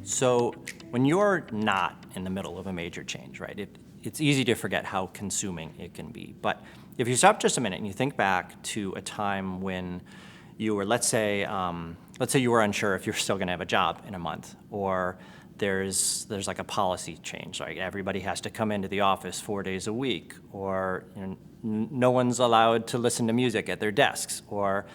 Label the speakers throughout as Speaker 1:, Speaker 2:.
Speaker 1: So when you're not in the middle of a major change, right, it's easy to forget how consuming it can be. But if you stop just a minute and you think back to a time when you were, let's say you were unsure if you're still going to have a job in a month, or there's like a policy change, like everybody has to come into the office 4 days a week, or no one's allowed to listen to music at their desks, or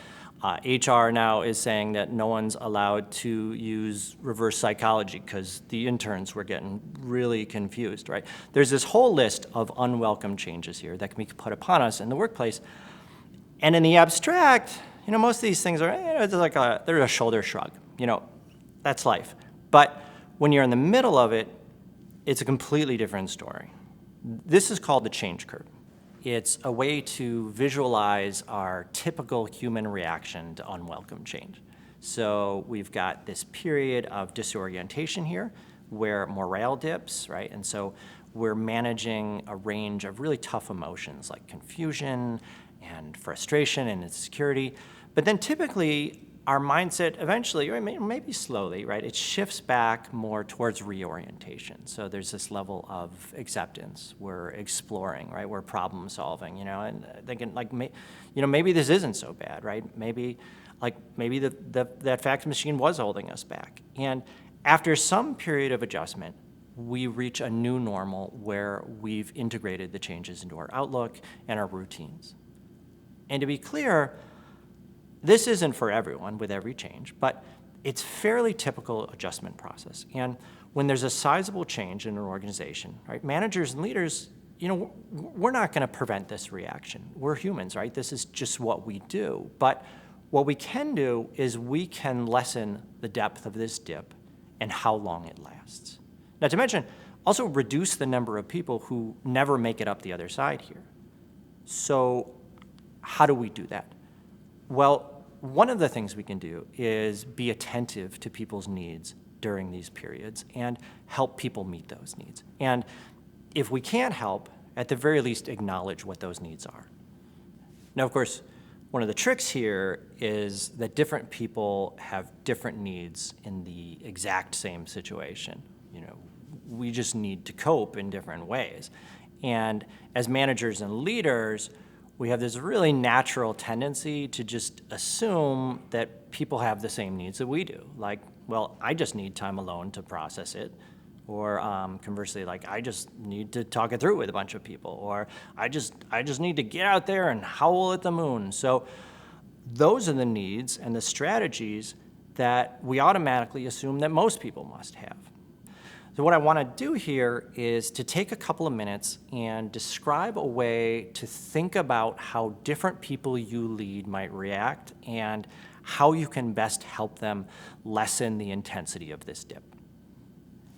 Speaker 1: HR now is saying that no one's allowed to use reverse psychology because the interns were getting really confused, right? There's this whole list of unwelcome changes here that can be put upon us in the workplace. And in the abstract, most of these things are, they're a shoulder shrug. That's life. But when you're in the middle of it, it's a completely different story. This is called the change curve. It's a way to visualize our typical human reaction to unwelcome change. So we've got this period of disorientation here where morale dips, right? And so we're managing a range of really tough emotions like confusion and frustration and insecurity. But then typically our mindset eventually, or maybe slowly, right, it shifts back more towards reorientation. So there's this level of acceptance. We're exploring, right? We're problem solving, and thinking maybe this isn't so bad, right? Maybe that fax machine was holding us back. And after some period of adjustment, we reach a new normal where we've integrated the changes into our outlook and our routines. And to be clear, this isn't for everyone with every change, but it's fairly typical adjustment process. And when there's a sizable change in an organization, right, managers and leaders, we're not going to prevent this reaction. We're humans, right? This is just what we do. But what we can do is we can lessen the depth of this dip and how long it lasts. Not to mention, also reduce the number of people who never make it up the other side here. So how do we do that? Well, one of the things we can do is be attentive to people's needs during these periods and help people meet those needs. And if we can't help, at the very least, acknowledge what those needs are. Now, of course, one of the tricks here is that different people have different needs in the exact same situation. We just need to cope in different ways. And as managers and leaders, we have this really natural tendency to just assume that people have the same needs that we do. Like, well, I just need time alone to process it. Or conversely, like, I just need to talk it through with a bunch of people. Or I just need to get out there and howl at the moon. So those are the needs and the strategies that we automatically assume that most people must have. So what I want to do here is to take a couple of minutes and describe a way to think about how different people you lead might react and how you can best help them lessen the intensity of this dip.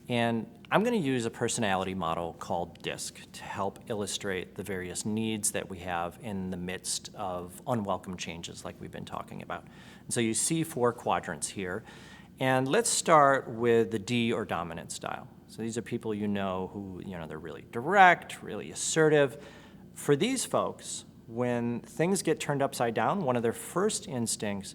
Speaker 1: And I'm going to use a personality model called DiSC to help illustrate the various needs that we have in the midst of unwelcome changes like we've been talking about. And so you see 4 quadrants here. And let's start with the D or dominant style. So these are people who, they're really direct, really assertive. For these folks, when things get turned upside down, one of their first instincts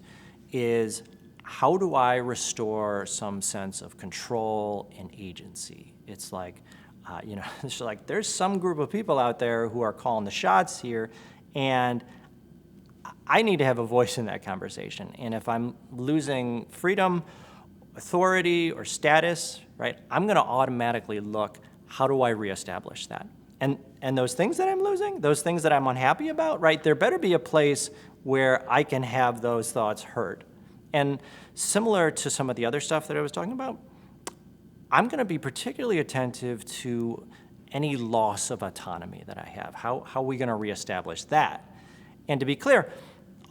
Speaker 1: is, how do I restore some sense of control and agency? It's like, it's like there's some group of people out there who are calling the shots here, and I need to have a voice in that conversation. And if I'm losing freedom, authority, or status, right, I'm going to automatically look, how do I reestablish that? And those things that I'm losing, those things that I'm unhappy about, right, there better be a place where I can have those thoughts heard. And similar to some of the other stuff that I was talking about, I'm going to be particularly attentive to any loss of autonomy that I have. How are we going to reestablish that? And to be clear,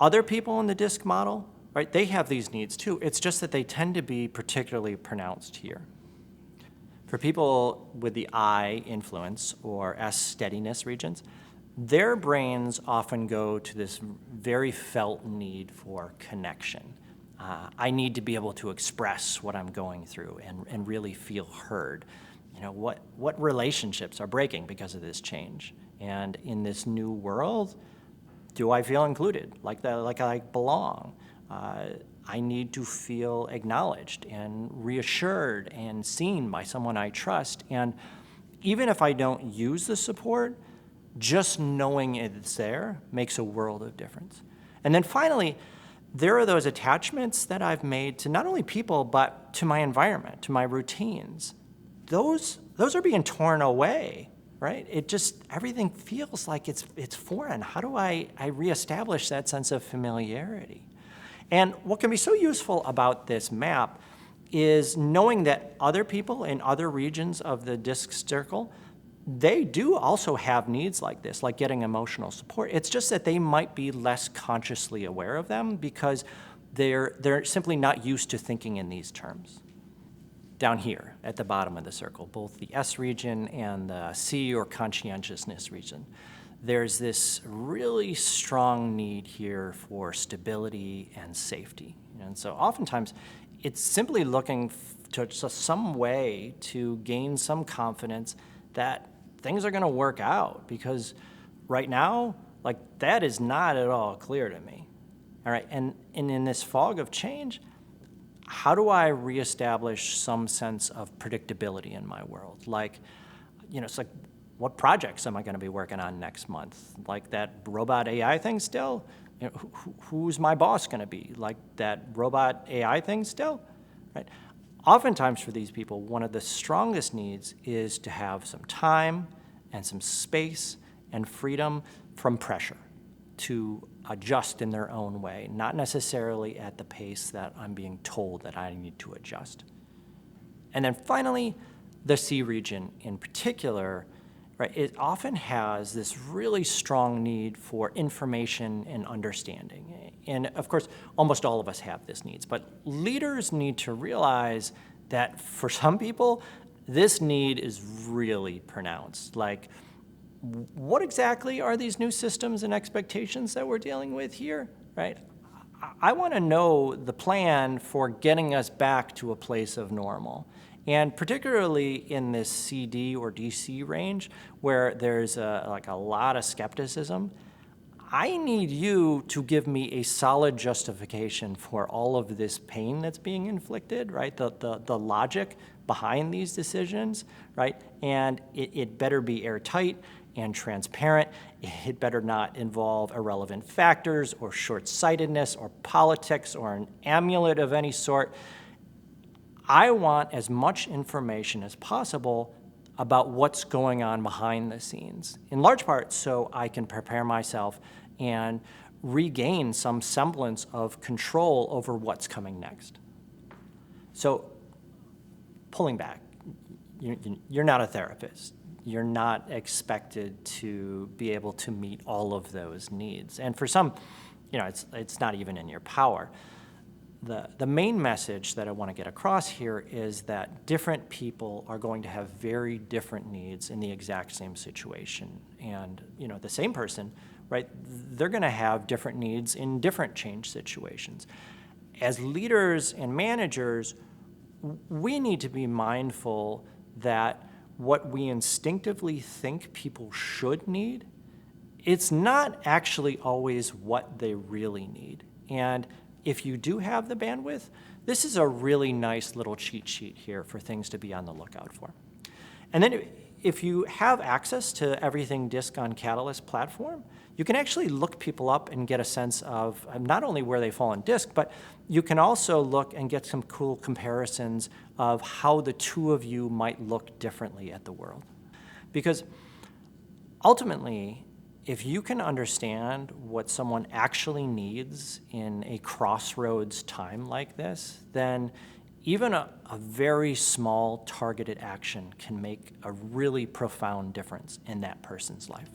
Speaker 1: other people in the DiSC model, right, they have these needs too. It's just that they tend to be particularly pronounced here. For people with the I influence or S steadiness regions, their brains often go to this very felt need for connection. I need to be able to express what I'm going through and really feel heard. What relationships are breaking because of this change? And in this new world, do I feel included, like I belong? I need to feel acknowledged and reassured and seen by someone I trust. And even if I don't use the support, just knowing it's there makes a world of difference. And then finally, there are those attachments that I've made to not only people, but to my environment, to my routines. Those are being torn away, right? Everything feels like it's foreign. How do I reestablish that sense of familiarity? And what can be so useful about this map is knowing that other people in other regions of the DiSC circle, they do also have needs like this, like getting emotional support. It's just that they might be less consciously aware of them because they're simply not used to thinking in these terms. Down here at the bottom of the circle, both the S region and the C or conscientiousness region, there's this really strong need here for stability and safety. And so oftentimes it's simply looking to some way to gain some confidence that things are going to work out, because right now, like, that is not at all clear to me. All right, and in this fog of change, how do I reestablish some sense of predictability in my world? Like, it's like, what projects am I going to be working on next month? Like that robot AI thing still? Who's my boss going to be? Like that robot AI thing still? Right? Oftentimes for these people, one of the strongest needs is to have some time and some space and freedom from pressure to adjust in their own way, not necessarily at the pace that I'm being told that I need to adjust. And then finally, the C region in particular, right, it often has this really strong need for information and understanding. And of course, almost all of us have this needs, but leaders need to realize that for some people, this need is really pronounced. Like, what exactly are these new systems and expectations that we're dealing with here, right? I want to know the plan for getting us back to a place of normal. And particularly in this CD or DC range, where there's a lot of skepticism, I need you to give me a solid justification for all of this pain that's being inflicted, right? The logic behind these decisions, right? And it better be airtight and transparent. It better not involve irrelevant factors or short-sightedness or politics or an amulet of any sort. I want as much information as possible about what's going on behind the scenes, in large part so I can prepare myself and regain some semblance of control over what's coming next. So, pulling back, you're not a therapist. You're not expected to be able to meet all of those needs. And for some, it's not even in your power. The main message that I want to get across here is that different people are going to have very different needs in the exact same situation. And, the same person, right, they're going to have different needs in different change situations. As leaders and managers, we need to be mindful that what we instinctively think people should need, it's not actually always what they really need. And if you do have the bandwidth, this is a really nice little cheat sheet here for things to be on the lookout for. And then if you have access to everything DiSC on Catalyst platform, you can actually look people up and get a sense of not only where they fall in DiSC, but you can also look and get some cool comparisons of how the two of you might look differently at the world. Because ultimately, if you can understand what someone actually needs in a crossroads time like this, then even a very small targeted action can make a really profound difference in that person's life.